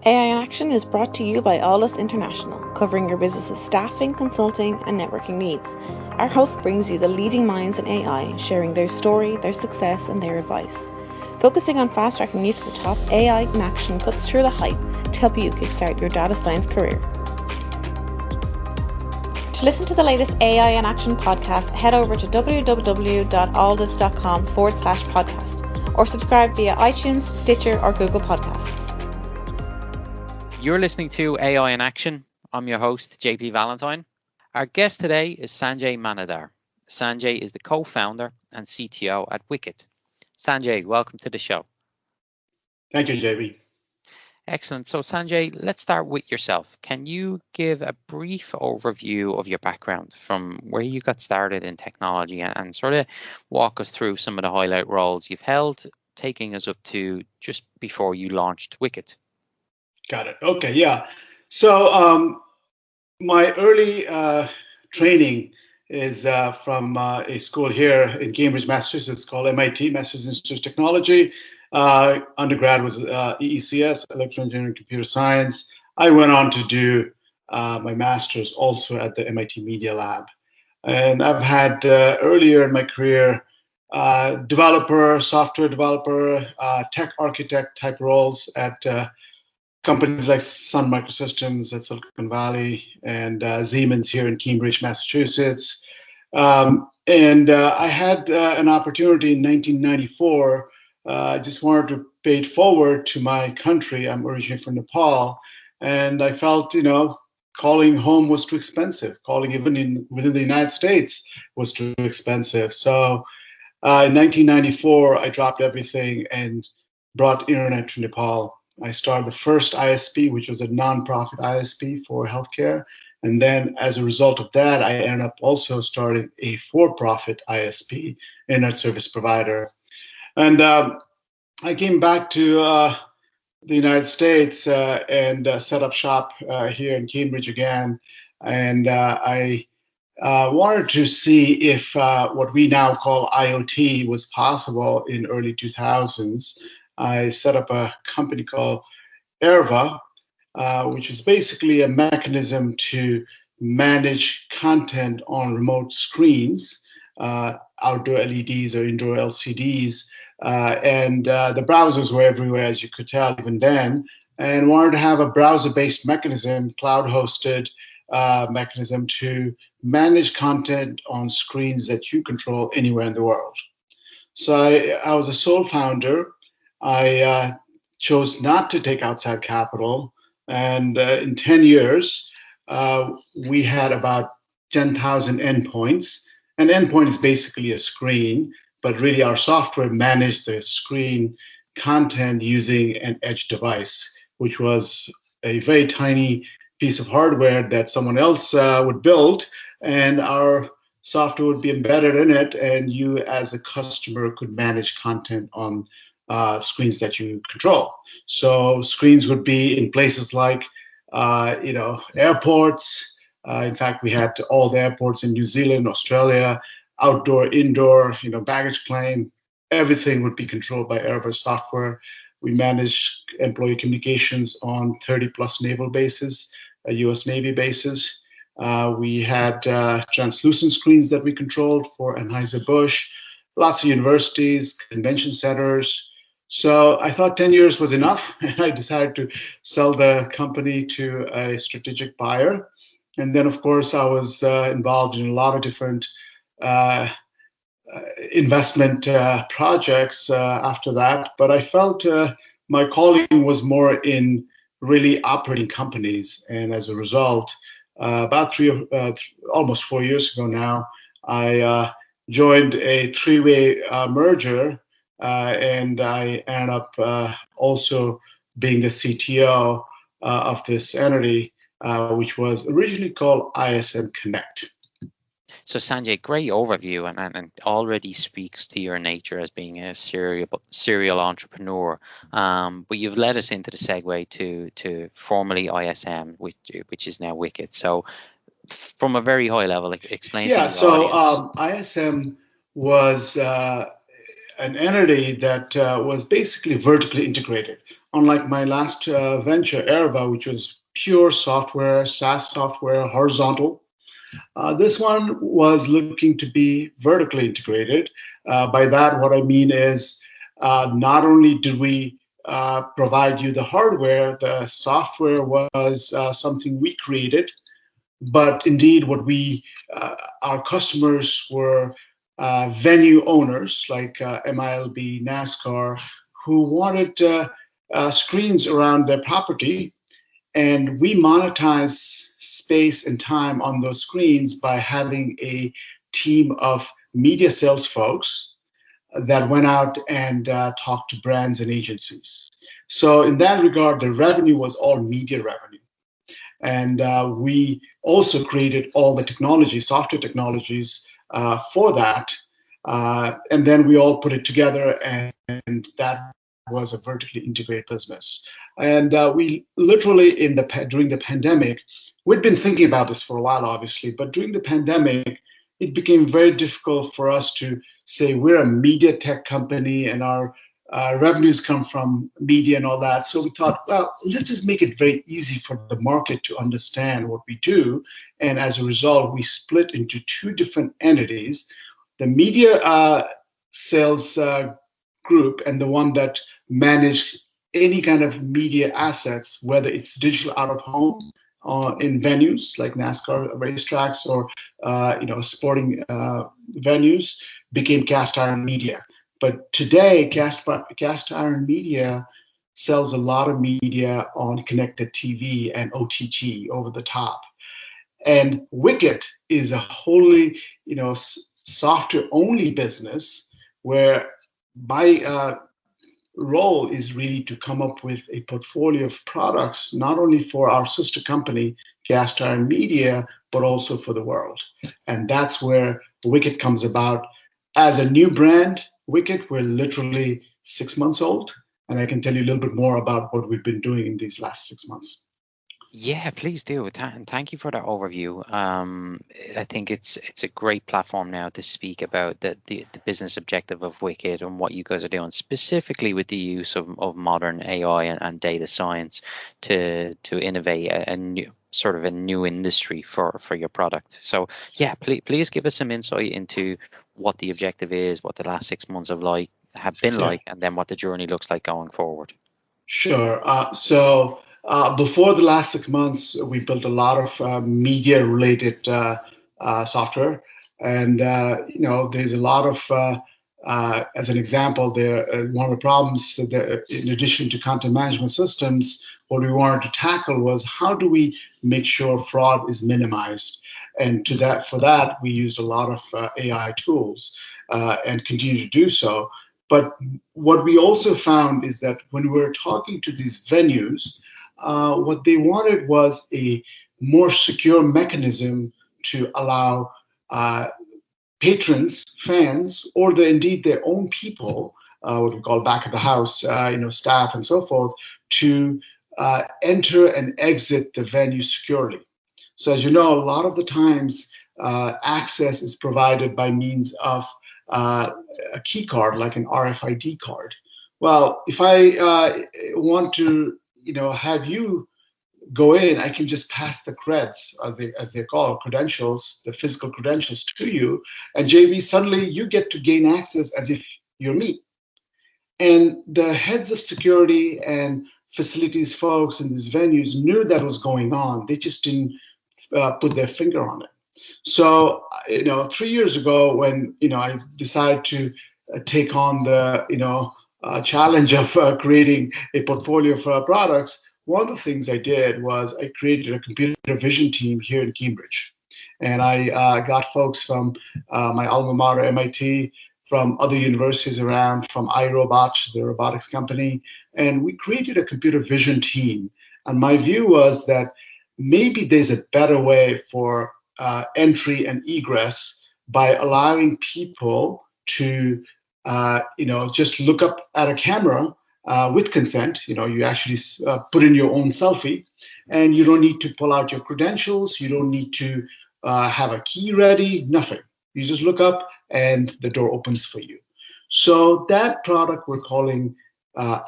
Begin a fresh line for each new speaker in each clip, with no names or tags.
AI in Action is brought to you by Alldus International, covering your business's staffing, consulting, and networking needs. Our host brings you the leading minds in AI, sharing their story, their success, and their advice. Focusing on fast-tracking you to the top, AI in Action cuts through the hype to help you kickstart your data science career. To listen to the latest AI in Action podcast, head over to www.alldus.com/podcast or subscribe via iTunes, Stitcher, or Google Podcasts.
You're listening to AI in Action. I'm your host, JP Valentine. Our guest today is Sanjay Manandhar. Sanjay is the co-founder and CTO at Wicket. Sanjay, welcome to the show.
Thank you, JP.
Excellent. So Sanjay, let's start with yourself. Can you give a brief overview of your background from where you got started in technology and sort of walk us through some of the highlight roles you've held, taking us up to just before you launched Wicket?
Got it. Okay, yeah. So my early training is from a school here in Cambridge, Massachusetts called MIT, Massachusetts Institute of Technology. Undergrad was EECS, Electrical Engineering and Computer Science. I went on to do my master's also at the MIT Media Lab. And I've had earlier in my career software developer, tech architect type roles at companies like Sun Microsystems at Silicon Valley and Siemens here in Cambridge, Massachusetts. And I had an opportunity in 1994. I just wanted to pay it forward to my country. I'm originally from Nepal. And I felt, calling home was too expensive. Calling even within the United States was too expensive. So in 1994, I dropped everything and brought internet to Nepal. I started the first ISP, which was a nonprofit ISP for healthcare. And then as a result of that, I ended up also starting a for-profit ISP, internet service provider. And I came back to the United States and set up shop here in Cambridge again. And I wanted to see if what we now call IoT was possible in early 2000s. I set up a company called Erva, which is basically a mechanism to manage content on remote screens, outdoor LEDs or indoor LCDs. And the browsers were everywhere, as you could tell even then, and wanted to have a browser-based mechanism, cloud-hosted mechanism to manage content on screens that you control anywhere in the world. So I was a sole founder. I chose not to take outside capital. And in 10 years, we had about 10,000 endpoints. An endpoint is basically a screen, but really our software managed the screen content using an edge device, which was a very tiny piece of hardware that someone else would build, and our software would be embedded in it, and you as a customer could manage content on screens that you control. So screens would be in places like, airports. In fact, we had all the airports in New Zealand, Australia, outdoor, indoor, baggage claim. Everything would be controlled by Erva software. We managed employee communications on 30 plus naval bases, US Navy bases. We had translucent screens that we controlled for Anheuser-Busch, lots of universities, convention centers. So I thought 10 years was enough, and I decided to sell the company to a strategic buyer. And then, of course, I was involved in a lot of different investment projects after that. But I felt my calling was more in really operating companies. And as a result, about almost 4 years ago now, I joined a three-way merger. And I ended up also being the CTO of this entity, which was originally called ISM Connect.
So Sanjay, great overview and already speaks to your nature as being a serial entrepreneur. But you've led us into the segue to formerly ISM, which is now Wicket. So from a very high level, explain to the audience.
ISM was an entity that was basically vertically integrated. unlike my last venture, Erva, which was pure software, SaaS software, horizontal, this one was looking to be vertically integrated. By that, what I mean is not only did we provide you the hardware, the software was something we created, but indeed what our customers were venue owners like MILB, NASCAR, who wanted screens around their property, and we monetize space and time on those screens by having a team of media sales folks that went out and talked to brands and agencies. So in that regard, the revenue was all media revenue. And we also created all the technology, software technologies for that. And then we all put it together, and that was a vertically integrated business. And we literally, during the pandemic, we'd been thinking about this for a while, obviously, but during the pandemic, it became very difficult for us to say we're a media tech company and our revenues come from media and all that. So we thought, well, let's just make it very easy for the market to understand what we do. And as a result, we split into two different entities, the media sales group and the one that managed any kind of media assets, whether it's digital out of home in venues like NASCAR racetracks or sporting venues, became Cast Iron Media. But today, Cast Iron Media sells a lot of media on connected TV and OTT, over the top. And Wicket is a wholly, software-only business where my role is really to come up with a portfolio of products, not only for our sister company, Cast Iron Media, but also for the world. And that's where Wicket comes about. As a new brand, Wicket, we're literally 6 months old, and I can tell you a little bit more about what we've been doing in these last 6 months.
Yeah, please do. And thank you for that overview. I think it's a great platform now to speak about the business objective of Wicket and what you guys are doing, specifically with the use of modern AI and data science to innovate a new industry for your product. So yeah, please give us some insight into what the objective is, what the last 6 months have been like, and then what the journey looks like going forward.
Sure. Before the last 6 months, we built a lot of media-related software, and there's a lot of, as an example, one of the problems that, in addition to content management systems, what we wanted to tackle was how do we make sure fraud is minimized, and for that we used a lot of AI tools and continue to do so. But what we also found is that when we were talking to these venues, what they wanted was a more secure mechanism to allow patrons, fans, or indeed their own people, what we call back of the house, staff and so forth, to enter and exit the venue securely. So as you know, a lot of the times access is provided by means of a key card, like an RFID card. Well, if I want to have you go in, I can just pass the creds, as they're called, credentials, the physical credentials to you, and JB, suddenly you get to gain access as if you're me. And the heads of security and facilities folks in these venues knew that was going on. They just didn't put their finger on it. So, 3 years ago, when I decided to take on the challenge of creating a portfolio of products, one of the things I did was I created a computer vision team here in Cambridge. And I got folks from my alma mater, MIT, from other universities around, from iRobot, the robotics company, and we created a computer vision team. And my view was that maybe there's a better way for entry and egress by allowing people to just look up at a camera with consent. You actually put in your own selfie, and you don't need to pull out your credentials. You don't need to have a key ready, nothing. You just look up and the door opens for you. So that product we're calling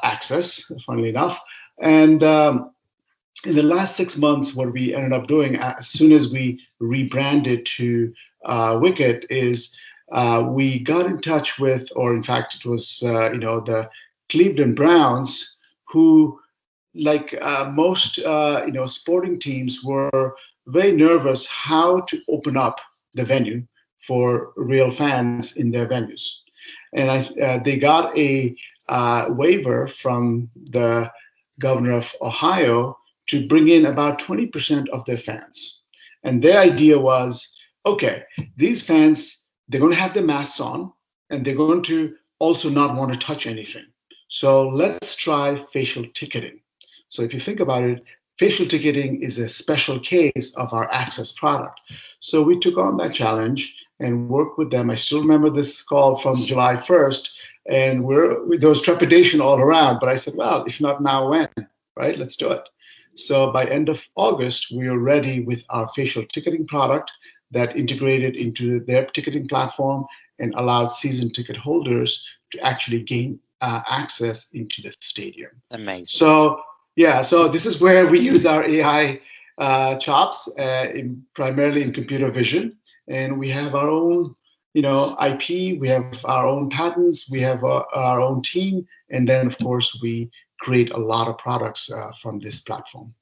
access, funnily enough. And in the last 6 months, what we ended up doing as soon as we rebranded to Wicket is we got in touch with, or in fact, it was the Cleveland Browns, who, like most sporting teams, were very nervous how to open up the venue for real fans in their venues, and they got a waiver from the governor of Ohio to bring in about 20% of their fans. And their idea was, okay, these fans, they're going to have their masks on, and they're going to also not want to touch anything. So let's try facial ticketing. So if you think about it, facial ticketing is a special case of our access product. So we took on that challenge and worked with them. I still remember this call from July 1st, and there was trepidation all around. But I said, well, if not now, when? Right? Let's do it. So by end of August, we were ready with our facial ticketing product that integrated into their ticketing platform and allowed season ticket holders to actually gain access into the stadium.
Amazing.
So this is where we use our AI chops, primarily in computer vision, and we have our own, IP. We have our own patents. We have our own team, and then of course we create a lot of products from this platform.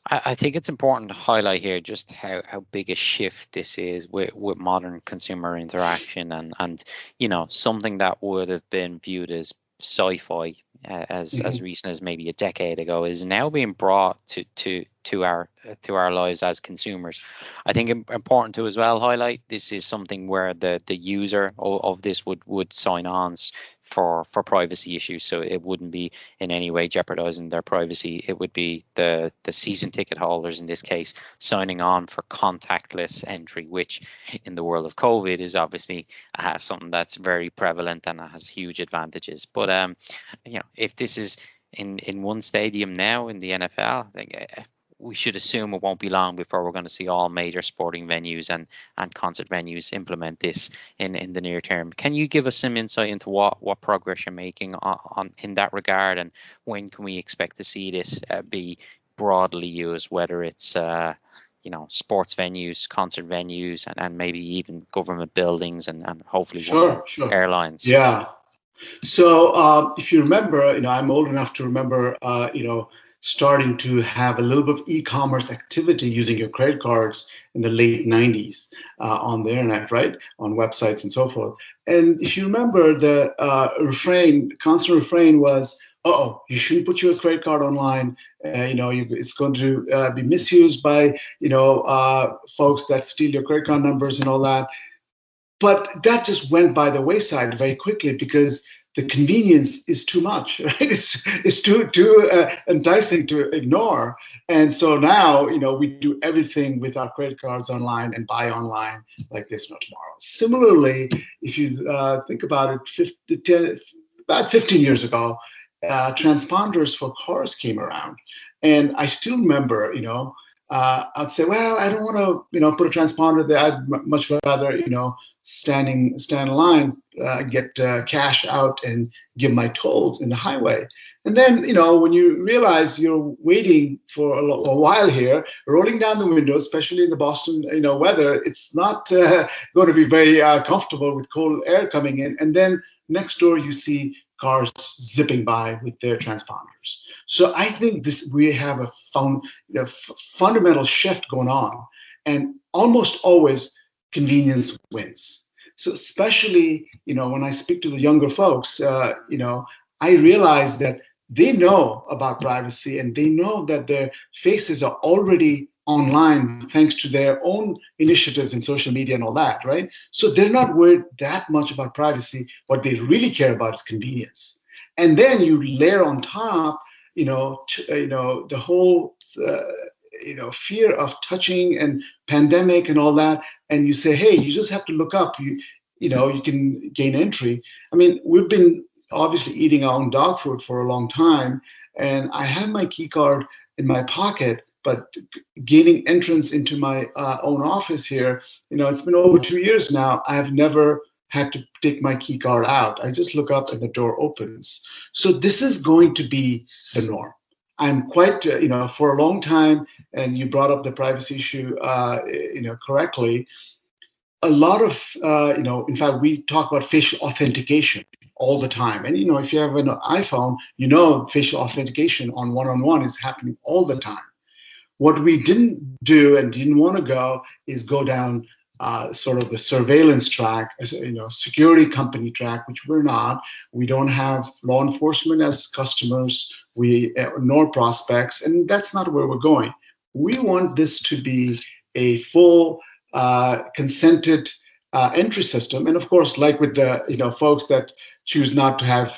I think it's important to highlight here just how big a shift this is with modern consumer interaction, and something that would have been viewed as sci-fi as recent as maybe a decade ago is now being brought to our lives as consumers. I think important to as well highlight this is something where the user of this would sign on for privacy issues, so it wouldn't be in any way jeopardizing their privacy. It would be the season ticket holders in this case signing on for contactless entry, which in the world of COVID is obviously something that's very prevalent and has huge advantages. But if this is in one stadium now in the NFL, I think we should assume it won't be long before we're going to see all major sporting venues and concert venues implement this in the near term. Can you give us some insight into what progress you're making on in that regard, and when can we expect to see this be broadly used, whether it's sports venues, concert venues, and maybe even government buildings and hopefully
sure.
airlines?
Yeah. So if you remember, I'm old enough to remember, starting to have a little bit of e-commerce activity using your credit cards in the late 90s on the internet, right? On websites and so forth. And if you remember, the constant refrain was, you shouldn't put your credit card online. It's going to be misused by, folks that steal your credit card numbers and all that. But that just went by the wayside very quickly because the convenience is too much, right? It's too enticing to ignore. And so now, we do everything with our credit cards online and buy online like there's no tomorrow. Similarly, if you think about it, about 15 years ago, transponders for cars came around. And I still remember, I'd say, well, I don't want to, put a transponder there. I'd much rather, stand in line, get cash out and give my tolls in the highway. And then, when you realize you're waiting for a while here, rolling down the window, especially in the Boston, weather, it's not going to be very comfortable with cold air coming in. And then next door, you see cars zipping by with their transponders. So I think we have a fundamental shift going on, and almost always convenience wins. So especially, when I speak to the younger folks, I realize that they know about privacy and they know that their faces are already online thanks to their own initiatives in social media and all that, right? So they're not worried that much about privacy. What they really care about is convenience. And then you layer on top, the whole, fear of touching and pandemic and all that, and you say, hey, you just have to look up. You can gain entry. I mean, we've been obviously eating our own dog food for a long time, and I have my key card in my pocket, but gaining entrance into my own office here, it's been over 2 years now. I have never had to take my key card out. I just look up and the door opens. So this is going to be the norm. I'm quite, for a long time, and you brought up the privacy issue, correctly. A lot of, in fact, we talk about facial authentication all the time. And, if you have an iPhone, facial authentication on one-on-one is happening all the time. What we didn't do and didn't want to go is go down sort of the surveillance track, security company track, which we're not. We don't have law enforcement as customers, nor prospects, and that's not where we're going. We want this to be a full consented entry system, and of course, like with the folks that choose not to have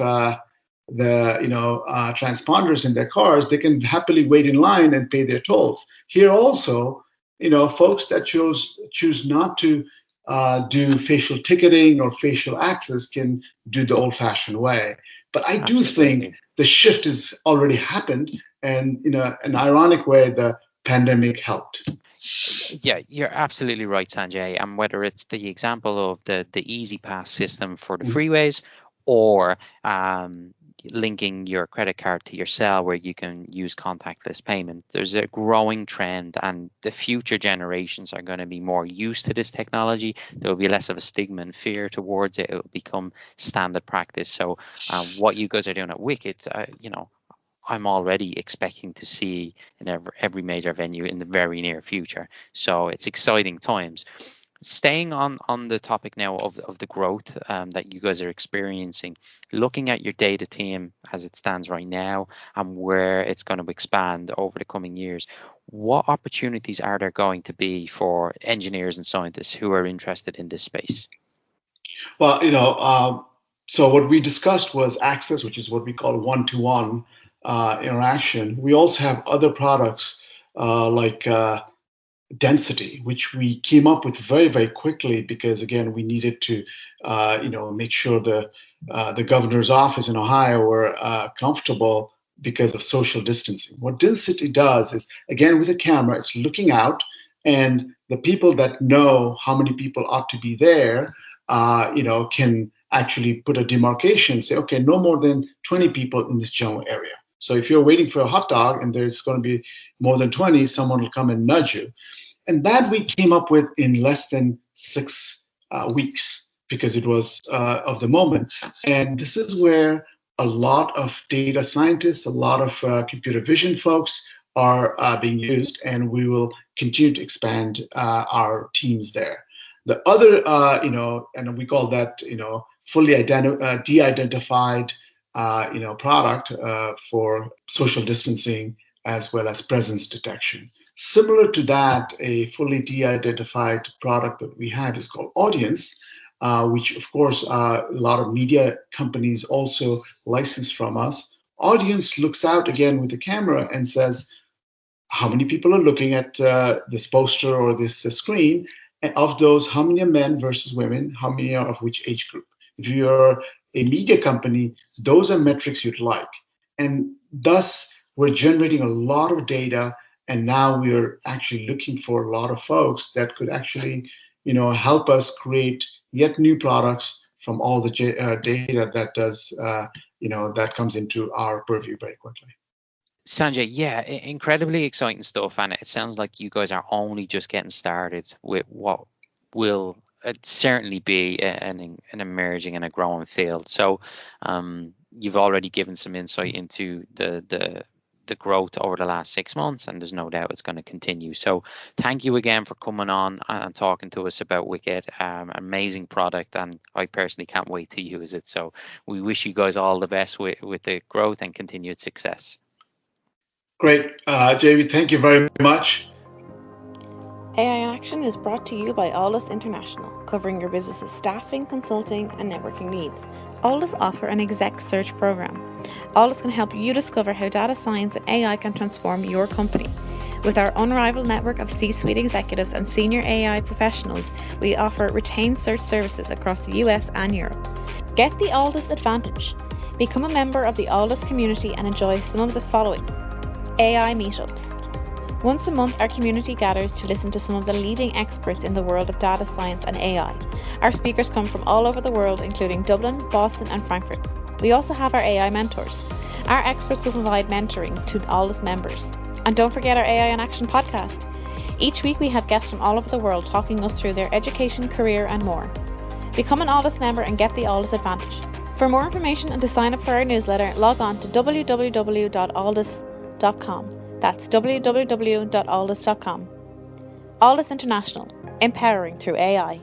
transponders in their cars, they can happily wait in line and pay their tolls. Here also, folks that choose not to do facial ticketing or facial access can do the old-fashioned way. But I do think the shift has already happened, and in an ironic way, the pandemic helped.
Yeah, you're absolutely right, Sanjay. And whether it's the example of the Easy Pass system for the freeways, or linking your credit card to your cell where you can use contactless payment, there's a growing trend, and the future generations are going to be more used to this technology. There will be less of a stigma and fear towards it. It will become standard practice. So what you guys are doing at Wicket, I'm already expecting to see in every major venue in the very near future. So it's exciting times. Staying on the topic now of the growth that you guys are experiencing, looking at your data team as it stands right now and where it's going to expand over the coming years, what opportunities are there going to be for engineers and scientists who are interested in this space?
Well, so what we discussed was access, which is what we call one-to-one interaction. We also have other products like density, which we came up with very, very quickly because, again, we needed to, make sure the governor's office in Ohio were comfortable because of social distancing. What density does is, again, with a camera, it's looking out, and the people that know how many people ought to be there, can actually put a demarcation, say, okay, no more than 20 people in this general area. So if you're waiting for a hot dog and there's going to be more than 20, someone will come and nudge you. And that we came up with in less than 6 weeks because it was of the moment. And this is where a lot of data scientists, a lot of computer vision folks are being used, and we will continue to expand our teams there. The other, and we call that, fully de-identified product for social distancing as well as presence detection. Similar to that, a fully de-identified product that we have is called Audience, which of course a lot of media companies also license from us. Audience looks out again with the camera and says, how many people are looking at this poster or this screen? And of those, how many are men versus women? How many are of which age group? If you're a media company, those are metrics you'd like. And thus, we're generating a lot of data, and now we're actually looking for a lot of folks that could actually, help us create yet new products from all the data that does, that comes into our purview very quickly.
Sanjay, yeah, incredibly exciting stuff, and it sounds like you guys are only just getting started with what will certainly be an emerging and a growing field. So you've already given some insight into the growth over the last 6 months, and there's no doubt it's going to continue. So thank you again for coming on and talking to us about Wicket. Amazing product, and I personally can't wait to use it. So we wish you guys all the best with the growth and continued success.
Great. JB, thank you very much.
AI in Action is brought to you by Alldus International, covering your business's staffing, consulting, and networking needs. Alldus offer an exec search program. Alldus can help you discover how data science and AI can transform your company. With our unrivaled network of C-suite executives and senior AI professionals, we offer retained search services across the US and Europe. Get the Alldus advantage. Become a member of the Alldus community and enjoy some of the following: AI meetups, Once a month, our community gathers to listen to some of the leading experts in the world of data science and AI. Our speakers come from all over the world, including Dublin, Boston, and Frankfurt. We also have our AI mentors. Our experts will provide mentoring to Alldus members. And don't forget our AI in Action podcast. Each week we have guests from all over the world talking us through their education, career, and more. Become an Alldus member and get the Alldus advantage. For more information and to sign up for our newsletter, log on to www.alldus.com. That's www.alldus.com. Alldus International, empowering through AI.